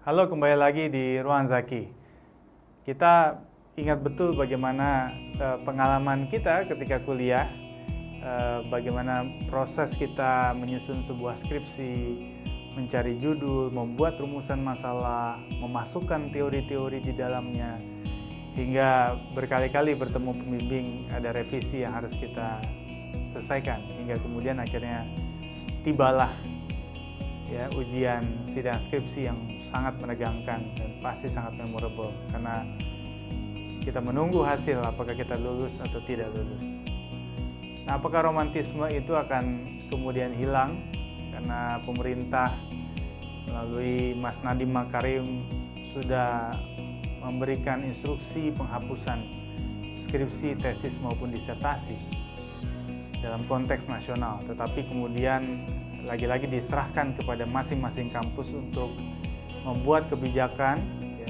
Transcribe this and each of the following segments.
Halo, kembali lagi di Ruang Zaki. Kita ingat betul bagaimana pengalaman kita ketika kuliah, bagaimana proses kita menyusun sebuah skripsi, mencari judul, membuat rumusan masalah, memasukkan teori-teori di dalamnya, hingga berkali-kali bertemu pembimbing, ada revisi yang harus kita selesaikan, hingga kemudian akhirnya tibalah ujian sidang skripsi yang sangat menegangkan dan pasti sangat memorable karena kita menunggu hasil apakah kita lulus atau tidak lulus. Nah, apakah romantisme itu akan kemudian hilang karena pemerintah melalui Mas Nadiem Makarim sudah memberikan instruksi penghapusan skripsi, tesis maupun disertasi dalam konteks nasional, tetapi kemudian lagi-lagi diserahkan kepada masing-masing kampus untuk membuat kebijakan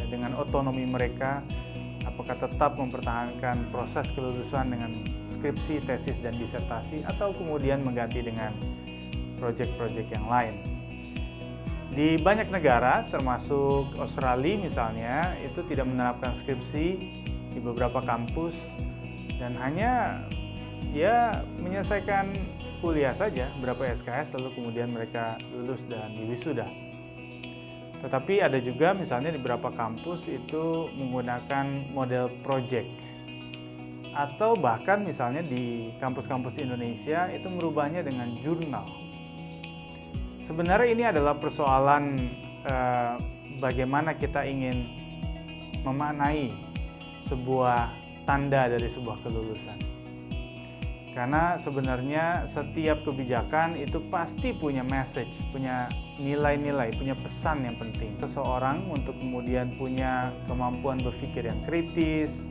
dengan otonomi mereka, apakah tetap mempertahankan proses kelulusan dengan skripsi, tesis, dan disertasi atau kemudian mengganti dengan proyek-proyek yang lain. Di banyak negara termasuk Australia misalnya itu tidak menerapkan skripsi di beberapa kampus dan hanya menyelesaikan kuliah saja, berapa SKS, lalu kemudian mereka lulus dan diwisuda. Tetapi ada juga misalnya di beberapa kampus itu menggunakan model project. Atau bahkan misalnya di kampus-kampus Indonesia itu merubahnya dengan jurnal. Sebenarnya ini adalah persoalan bagaimana kita ingin memaknai sebuah tanda dari sebuah kelulusan. Karena sebenarnya setiap kebijakan itu pasti punya message, punya nilai-nilai, punya pesan yang penting. Seseorang untuk kemudian punya kemampuan berpikir yang kritis,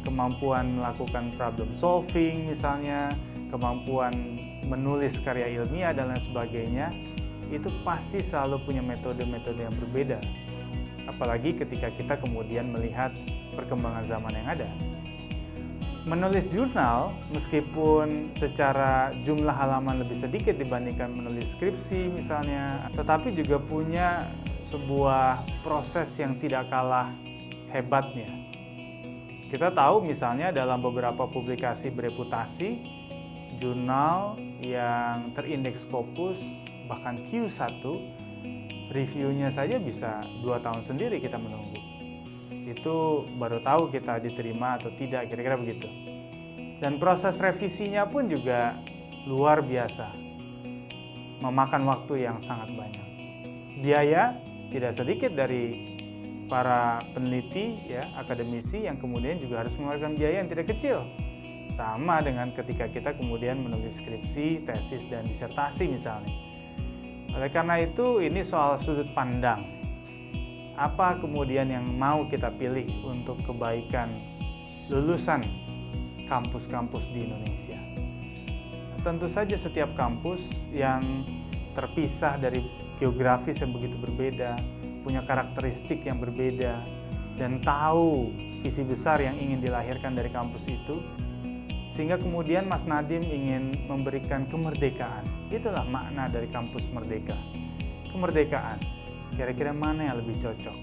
kemampuan melakukan problem solving misalnya, kemampuan menulis karya ilmiah dan lain sebagainya, itu pasti selalu punya metode-metode yang berbeda. Apalagi ketika kita kemudian melihat perkembangan zaman yang ada. Menulis jurnal, meskipun secara jumlah halaman lebih sedikit dibandingkan menulis skripsi misalnya, tetapi juga punya sebuah proses yang tidak kalah hebatnya. Kita tahu misalnya dalam beberapa publikasi bereputasi, jurnal yang terindeks Scopus, bahkan Q1, reviewnya saja bisa 2 tahun sendiri kita menunggu. Itu baru tahu kita diterima atau tidak, kira-kira begitu. Dan proses revisinya pun juga luar biasa, memakan waktu yang sangat banyak. Biaya tidak sedikit dari para peneliti, akademisi yang kemudian juga harus mengeluarkan biaya yang tidak kecil. Sama dengan ketika kita kemudian menulis skripsi, tesis, dan disertasi misalnya. Oleh karena itu, ini soal sudut pandang. Apa kemudian yang mau kita pilih untuk kebaikan lulusan kampus-kampus di Indonesia? Tentu saja setiap kampus yang terpisah dari geografis yang begitu berbeda, punya karakteristik yang berbeda, dan tahu visi besar yang ingin dilahirkan dari kampus itu, sehingga kemudian Mas Nadiem ingin memberikan kemerdekaan. Itulah makna dari kampus merdeka. Kemerdekaan. Kira-kira mana yang lebih cocok?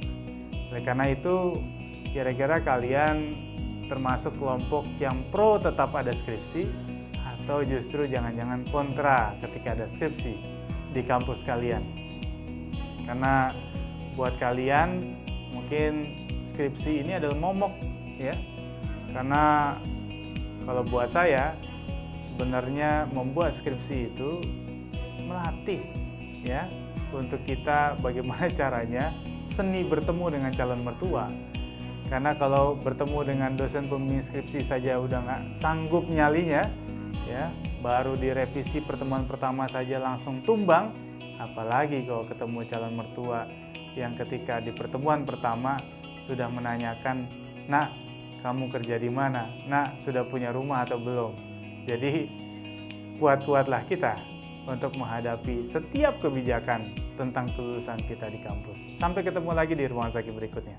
Oleh karena itu, kira-kira kalian termasuk kelompok yang pro tetap ada skripsi atau justru jangan-jangan kontra ketika ada skripsi di kampus kalian? Karena buat kalian mungkin skripsi ini adalah momok, Karena kalau buat saya sebenarnya membuat skripsi itu melatih, untuk kita bagaimana caranya seni bertemu dengan calon mertua. Karena kalau bertemu dengan dosen pembimbing skripsi saja udah nggak sanggup nyalinya, baru direvisi pertemuan pertama saja langsung tumbang, apalagi kalau ketemu calon mertua yang ketika di pertemuan pertama sudah menanyakan, "Nak, kamu kerja di mana? Nak, sudah punya rumah atau belum?" Jadi kuat-kuatlah kita untuk menghadapi setiap kebijakan tentang kelulusan kita di kampus. Sampai ketemu lagi di Ruang Zaki berikutnya.